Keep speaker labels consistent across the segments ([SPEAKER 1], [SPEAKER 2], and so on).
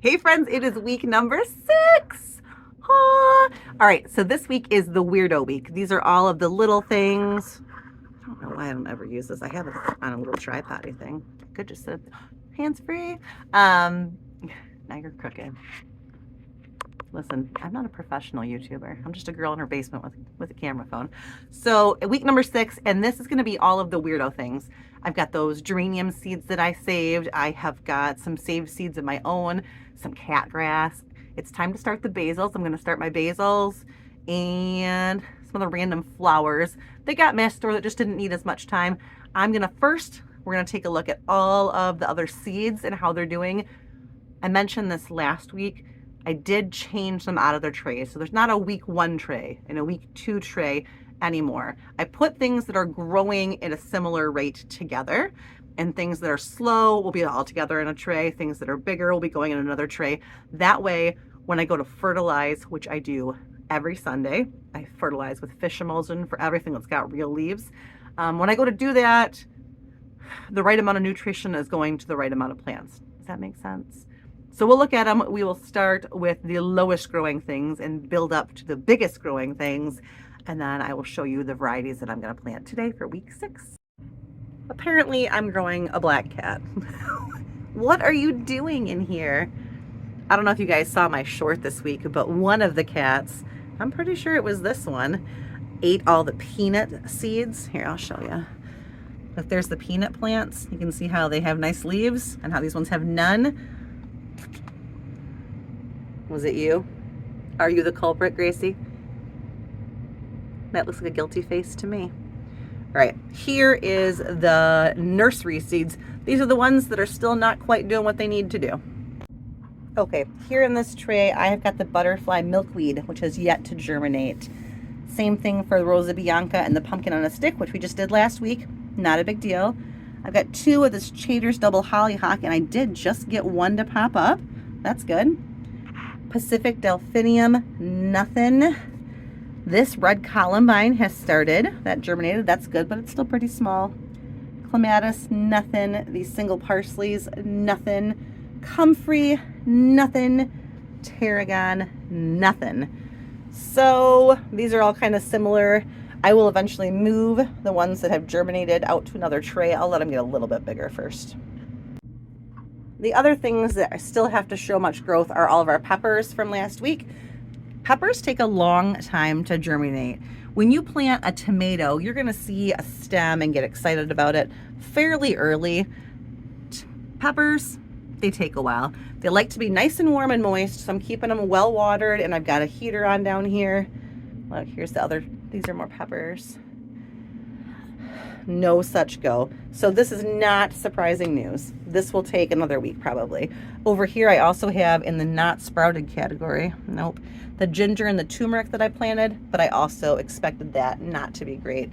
[SPEAKER 1] Hey friends, it is week number 6. Ah. All right, so this week is the weirdo week. These are all of the little things. I don't know why I don't ever use this. I have it on a little tripod thing. Could just sit hands free. Um, now you're crooked. Listen, I'm not a professional YouTuber. I'm just a girl in her basement with a camera phone. So week number 6, and this is going to be all of the weirdo things. I've got those geranium seeds that I saved. I have got some saved seeds of my own, some cat grass. It's time to start the basils. I'm going to start my basils and some other random flowers that got missed or that just didn't need as much time. We're going to take a look at all of the other seeds and how they're doing. I mentioned this last week. I did change them out of their trays. So there's not a week 1 tray and a week 2 tray anymore. I put things that are growing at a similar rate together, and things that are slow will be all together in a tray. Things that are bigger will be going in another tray. That way, when I go to fertilize, which I do every Sunday, I fertilize with fish emulsion for everything that's got real leaves. When I go to do that, the right amount of nutrition is going to the right amount of plants. Does that make sense? So we'll look at them. We will start with the lowest growing things and build up to the biggest growing things. And then I will show you the varieties that I'm going to plant today for week 6. Apparently I'm growing a black cat. What are you doing in here? I don't know if you guys saw my short this week, but one of the cats, I'm pretty sure it was this one, ate all the peanut seeds. Here, I'll show you. If there's the peanut plants, you can see how they have nice leaves and how these ones have none. Was it you? Are you the culprit, Gracie? That looks like a guilty face to me. All right, here is the nursery seeds. These are the ones that are still not quite doing what they need to do. Okay, here in this tray, I have got the butterfly milkweed, which has yet to germinate. Same thing for the Rosa Bianca and the pumpkin on a stick, which we just did last week. Not a big deal. I've got 2 of this Chater's double hollyhock, and I did just get 1 to pop up. That's good. Pacific Delphinium, nothing. This red columbine has started. That germinated. That's good, but it's still pretty small. Clematis, nothing. These single parsleys, nothing. Comfrey, nothing. Tarragon, nothing. So these are all kind of similar. I will eventually move the ones that have germinated out to another tray. I'll let them get a little bit bigger first. The other things that I still have to show much growth are all of our peppers from last week. Peppers take a long time to germinate. When you plant a tomato, you're going to see a stem and get excited about it fairly early. Peppers, they take a while. They like to be nice and warm and moist, so I'm keeping them well watered, and I've got a heater on down here. Look, here's the other, these are more peppers. No such go. So this is not surprising news. This will take another week probably. Over here I also have in the not sprouted category, nope, the ginger and the turmeric that I planted, but I also expected that not to be great.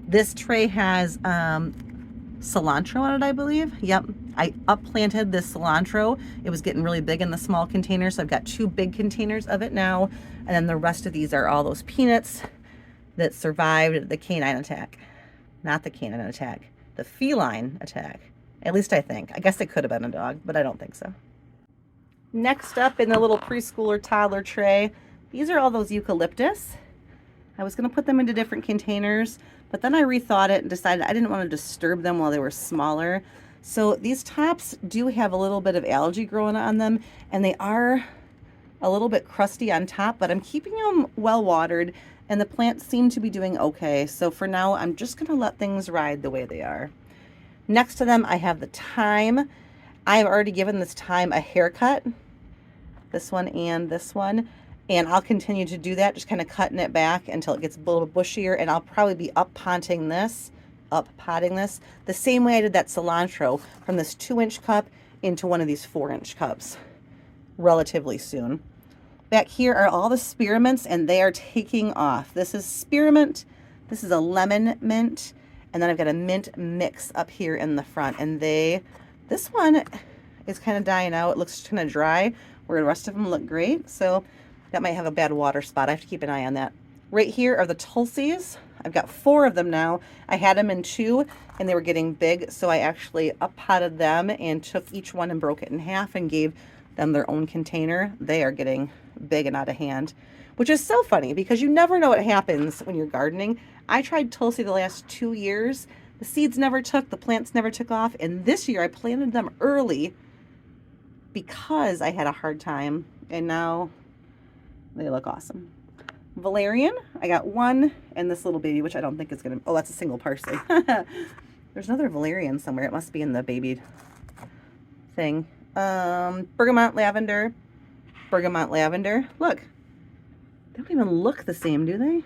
[SPEAKER 1] This tray has cilantro on it, I believe. Yep, I upplanted this cilantro. It was getting really big in the small containers, so I've got 2 big containers of it now, and then the rest of these are all those peanuts that survived the canine attack. Not the canine attack, the feline attack. At least I think. I guess it could have been a dog, but I don't think so. Next up in the little preschooler toddler tray, these are all those eucalyptus. I was going to put them into different containers, but then I rethought it and decided I didn't want to disturb them while they were smaller. So these tops do have a little bit of algae growing on them, and they are a little bit crusty on top, but I'm keeping them well watered, and the plants seem to be doing okay. So for now, I'm just going to let things ride the way they are. Next to them, I have the thyme. I have already given this thyme a haircut, this one and this one, and I'll continue to do that, just kind of cutting it back until it gets a little bushier, and I'll probably be up-potting this the same way I did that cilantro, from this 2-inch cup into one of these 4-inch cups relatively soon. Back here are all the spearmints, and they are taking off. This is spearmint, this is a lemon mint, and then I've got a mint mix up here in the front, and this one is kind of dying out. It looks kind of dry, where the rest of them look great, so that might have a bad water spot. I have to keep an eye on that. Right here are the tulsies. I've got 4 of them now. I had them in 2, and they were getting big, so I actually up-potted them and took each one and broke it in half and gave them their own container, they are getting big and out of hand, which is so funny because you never know what happens when you're gardening. I tried Tulsi the last 2 years. The seeds never took, the plants never took off, and this year I planted them early because I had a hard time, and now they look awesome. Valerian, I got one, and this little baby, which I don't think is gonna, oh, that's a single parsley. There's another valerian somewhere. It must be in the baby thing. Bergamot lavender. Bergamot lavender. Look. They don't even look the same, do they?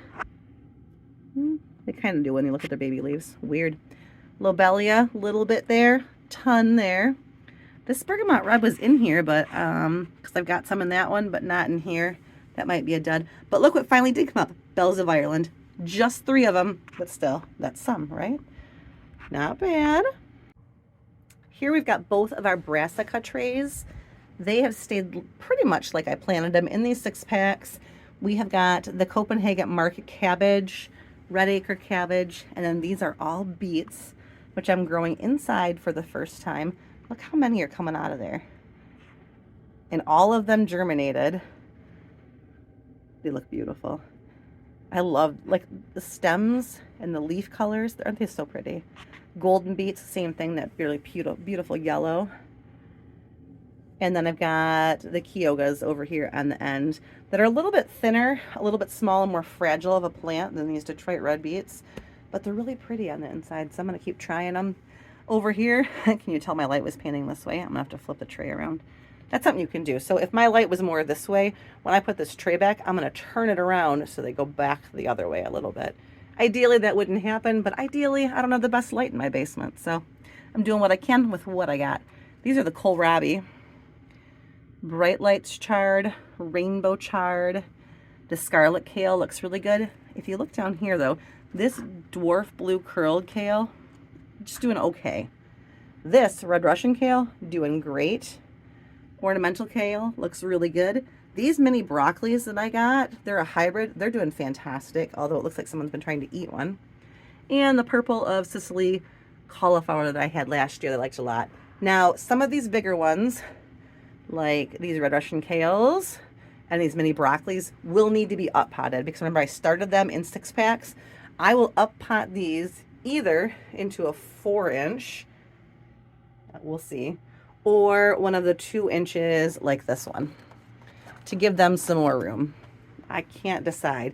[SPEAKER 1] They kind of do when you look at their baby leaves. Weird. Lobelia, little bit there. Ton there. This bergamot red was in here, but, because I've got some in that one, but not in here. That might be a dud. But look what finally did come up. Bells of Ireland. Just 3 of them, but still, that's some, right? Not bad. Here we've got both of our brassica trays. They have stayed pretty much like I planted them in these 6-packs. We have got the Copenhagen market cabbage, red acre cabbage, and then these are all beets, which I'm growing inside for the first time. Look how many are coming out of there. And all of them germinated. They look beautiful. I love like the stems and the leaf colors. Aren't they so pretty? Golden beets, same thing, that really beautiful yellow. And then I've got the Kyogas over here on the end that are a little bit thinner, a little bit smaller, more fragile of a plant than these Detroit red beets, but they're really pretty on the inside, so I'm going to keep trying them. Over here, can you tell my light was panning this way? I'm going to have to flip the tray around. That's something you can do. So if my light was more this way, when I put this tray back, I'm going to turn it around so they go back the other way a little bit. Ideally, that wouldn't happen, but ideally, I don't have the best light in my basement, so I'm doing what I can with what I got. These are the kohlrabi. Bright Lights chard, rainbow chard. The scarlet kale looks really good. If you look down here, though, this dwarf blue curled kale, just doing okay. This red Russian kale, doing great. Ornamental kale looks really good. These mini broccolis that I got, they're a hybrid. They're doing fantastic, although it looks like someone's been trying to eat one. And the purple of Sicily cauliflower that I had last year that I liked a lot. Now, some of these bigger ones, like these red Russian kales and these mini broccolis, will need to be up potted because remember I started them in 6-packs. I will up pot these either into a 4-inch, we'll see, or one of the 2 inches like this one to give them some more room. I can't decide.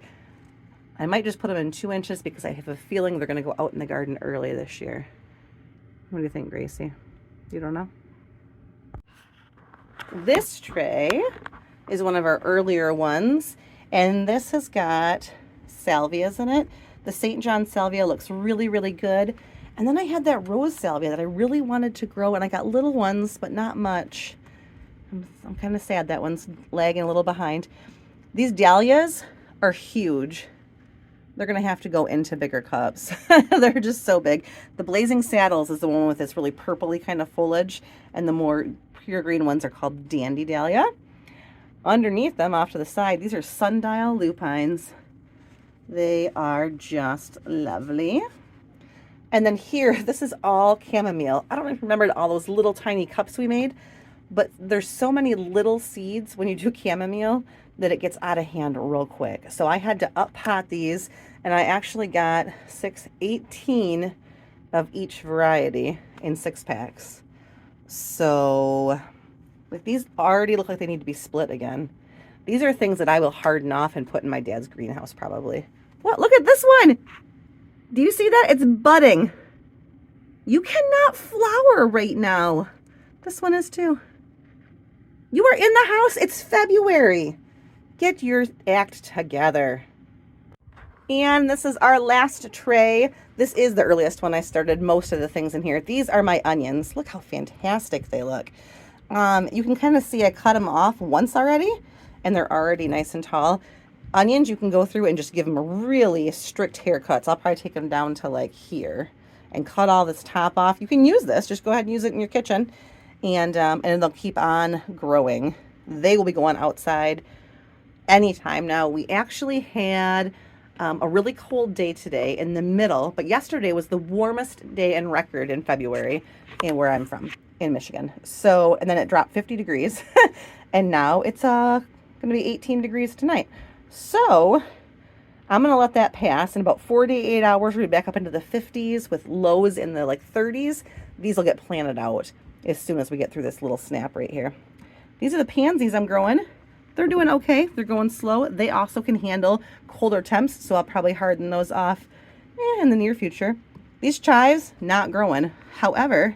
[SPEAKER 1] I might just put them in 2 inches because I have a feeling they're going to go out in the garden early this year. What do you think, Gracie? You don't know? This tray is one of our earlier ones, and this has got salvias in it. The St. John salvia looks really, really good. And then I had that rose salvia that I really wanted to grow, and I got little ones, but not much. I'm kind of sad that one's lagging a little behind. These dahlias are huge. They're going to have to go into bigger cups. They're just so big. The Blazing Saddles is the one with this really purpley kind of foliage, and the more pure green ones are called Dandy Dahlia. Underneath them, off to the side, these are sundial lupines. They are just lovely. And then here, this is all chamomile. I don't even remember all those little tiny cups we made, but there's so many little seeds when you do chamomile that it gets out of hand real quick. So I had to up pot these, and I actually got 18 of each variety in 6-packs. So like these already look like they need to be split again. These are things that I will harden off and put in my dad's greenhouse probably. What? Look at this one. Do you see that? It's budding. You cannot flower right now. This one is too. You are in the house. It's February. Get your act together. And this is our last tray. This is the earliest one I started most of the things in here. These are my onions. Look how fantastic they look. You can kind of see I cut them off once already, and they're already nice and tall. Onions, you can go through and just give them really strict haircuts. I'll probably take them down to like here and cut all this top off. You can use this. Just go ahead and use it in your kitchen, and they'll keep on growing. They will be going outside anytime. Now, we actually had a really cold day today in the middle, but yesterday was the warmest day in record in February and where I'm from. in Michigan. So, and then it dropped 50 degrees and now it's going to be 18 degrees tonight. So I'm going to let that pass. In about 48 hours, we'll be back up into the 50s with lows in the like 30s. These will get planted out as soon as we get through this little snap right here. These are the pansies I'm growing. They're doing okay. They're going slow. They also can handle colder temps, so I'll probably harden those off in the near future. These chives, not growing. However,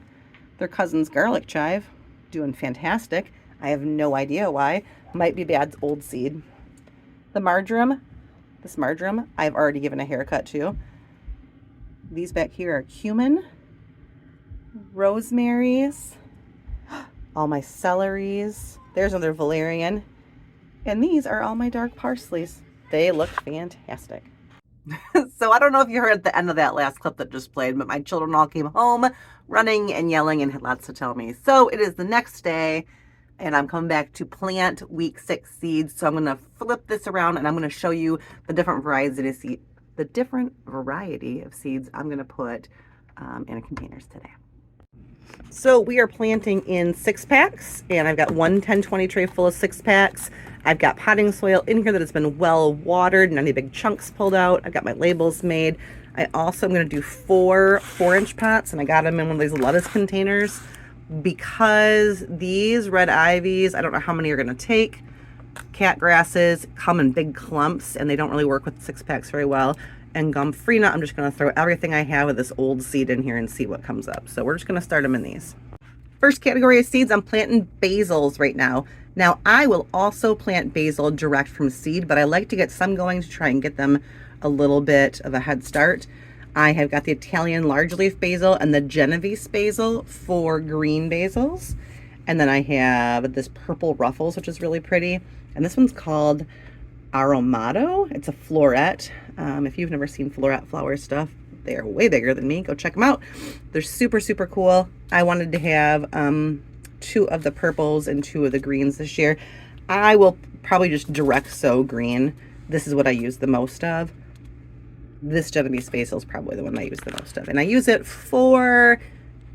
[SPEAKER 1] their cousin's garlic chive, doing fantastic. I have no idea why. Might be bad old seed. The marjoram, this marjoram, I've already given a haircut to. These back here are cumin, rosemaries, all my celeries. There's another valerian. And these are all my dark parsleys. They look fantastic. So I don't know if you heard at the end of that last clip that just played, but my children all came home running and yelling and had lots to tell me. So it is the next day and I'm coming back to plant week 6 seeds. So I'm going to flip this around and I'm going to show you the different variety of seeds I'm going to put in containers today. So we are planting in 6-packs, and I've got one 10-20 tray full of 6-packs. I've got potting soil in here that has been well watered, none of big chunks pulled out. I've got my labels made. I also am going to do 4 4-inch pots, and I got them in one of these lettuce containers because these red ivies, I don't know how many are going to take. Cat grasses come in big clumps, and they don't really work with 6-packs very well. And Gomphrena, I'm just going to throw everything I have of this old seed in here and see what comes up. So we're just going to start them in these. First category of seeds, I'm planting basils right now. Now I will also plant basil direct from seed, but I like to get some going to try and get them a little bit of a head start. I have got the Italian large leaf basil and the Genovese basil for green basils. And then I have this purple ruffles, which is really pretty. And this one's called Aromato. It's a floret. If you've never seen floret flower stuff, they're way bigger than me. Go check them out. They're super, super cool. I wanted to have 2 of the purples and 2 of the greens this year. I will probably just direct sow green. This is what I use the most of. This Genovese basil is probably the one I use the most of. And I use it for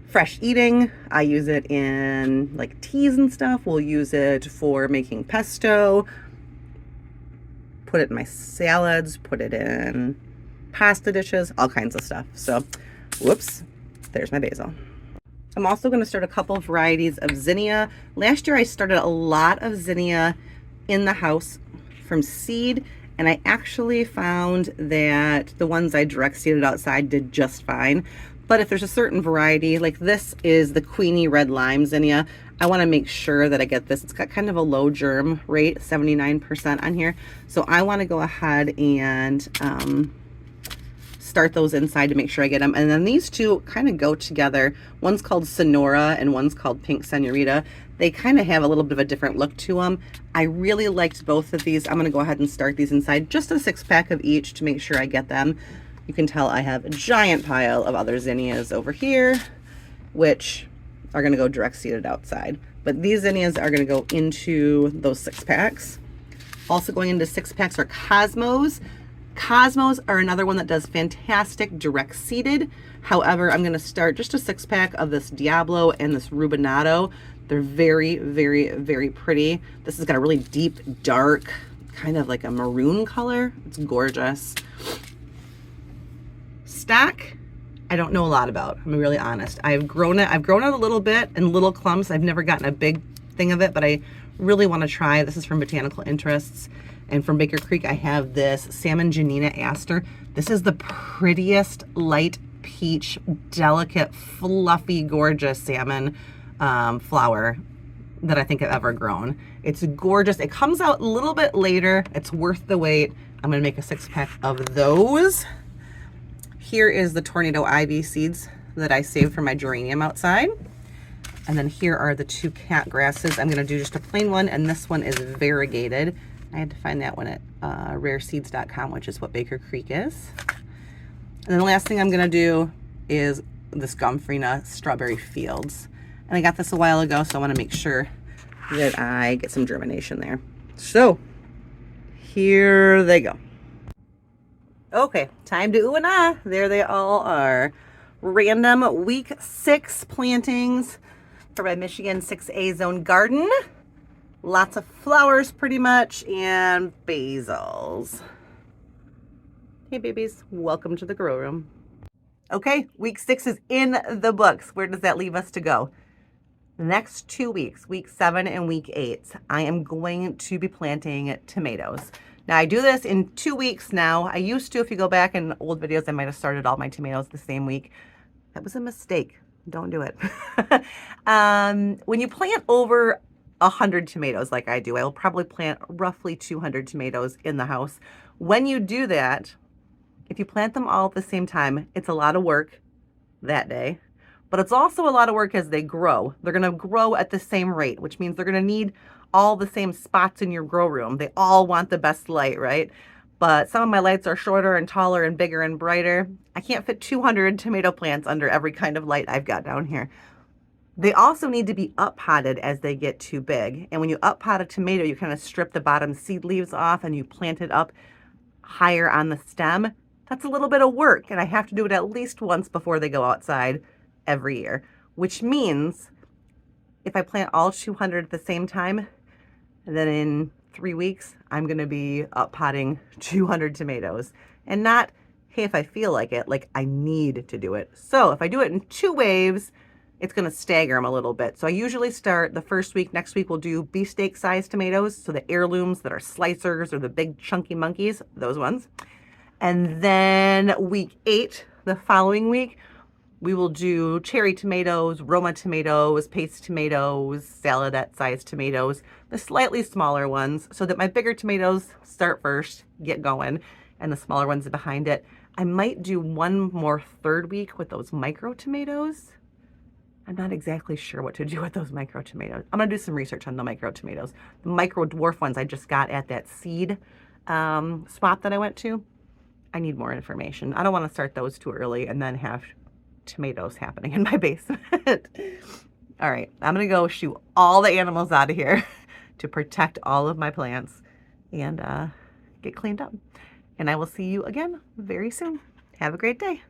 [SPEAKER 1] fresh eating. I use it in like teas and stuff. We'll use it for making pesto. Put it in my salads, put it in pasta dishes, all kinds of stuff. So, whoops, there's my basil. I'm also going to start a couple of varieties of zinnia. Last year I started a lot of zinnia in the house from seed, and I actually found that the ones I direct seeded outside did just fine. But if there's a certain variety, like this is the Queenie Red Lime zinnia, I want to make sure that I get this. It's got kind of a low germ rate, 79% on here. So I want to go ahead and start those inside to make sure I get them. And then these two kind of go together. One's called Sonora and one's called Pink Senorita. They kind of have a little bit of a different look to them. I really liked both of these. I'm going to go ahead and start these inside, just a 6-pack of each to make sure I get them. You can tell I have a giant pile of other zinnias over here, which are going to go direct seeded outside. But these zinnias are going to go into those 6-packs. Also going into 6-packs are Cosmos. Cosmos are another one that does fantastic direct seeded. However, I'm going to start just a 6-pack of this Diablo and this Rubinato. They're very, very, very pretty. This has got a really deep, dark, kind of like a maroon color. It's gorgeous. Stock, I don't know a lot about. I'm really honest. I've grown it a little bit in little clumps. I've never gotten a big thing of it, but I really want to try. This is from Botanical Interests. And from Baker Creek, I have this Salmon Janina Aster. This is the prettiest light peach, delicate, fluffy, gorgeous salmon flower that I think I've ever grown. It's gorgeous. It comes out a little bit later. It's worth the wait. I'm going to make a 6-pack of those. Here is the Tornado Ivy seeds that I saved from my geranium outside. And then here are the 2 cat grasses. I'm going to do just a plain one, and this one is variegated. I had to find that one at rareseeds.com, which is what Baker Creek is. And then the last thing I'm going to do is this Gomphrena Strawberry Fields. And I got this a while ago, so I want to make sure that I get some germination there. So here they go. Okay, time to ooh and ah. There they all are. Random week 6 plantings. for my Michigan 6A zone garden. Lots of flowers pretty much, and basils. Hey babies, welcome to the grow room. Okay, week 6 is in the books. Where does that leave us to go? The next 2 weeks, week 7 and week 8, I am going to be planting tomatoes. Now I do this in 2 weeks now. I used to, if you go back in old videos, I might have started all my tomatoes the same week. That was a mistake. Don't do it. When you plant over 100 tomatoes like I do, I will probably plant roughly 200 tomatoes in the house. When you do that, if you plant them all at the same time, it's a lot of work that day, but it's also a lot of work as they grow. They're going to grow at the same rate, which means they're going to need all the same spots in your grow room. They all want the best light, right? But some of my lights are shorter and taller and bigger and brighter. I can't fit 200 tomato plants under every kind of light I've got down here. They also need to be up potted as they get too big. And when you up pot a tomato, you kind of strip the bottom seed leaves off and you plant it up higher on the stem. That's a little bit of work, and I have to do it at least once before they go outside every year, which means if I plant all 200 at the same time, then in 3 weeks, I'm going to be up potting 200 tomatoes, and not, hey, if I feel like it, like I need to do it. So if I do it in 2 waves, it's going to stagger them a little bit. So I usually start the first week. Next week we'll do beefsteak sized tomatoes, so the heirlooms that are slicers or the big chunky monkeys, those ones. And then week 8, the following week, we will do cherry tomatoes, Roma tomatoes, paste tomatoes, saladette sized tomatoes, the slightly smaller ones, so that my bigger tomatoes start first, get going, and the smaller ones are behind it. I might do one more 3rd week with those micro tomatoes. I'm not exactly sure what to do with those micro tomatoes. I'm gonna do some research on the micro tomatoes. The micro dwarf ones I just got at that seed swap that I went to. I need more information. I don't want to start those too early and then have tomatoes happening in my basement. All right, I'm going to go shoo all the animals out of here to protect all of my plants and get cleaned up. And I will see you again very soon. Have a great day.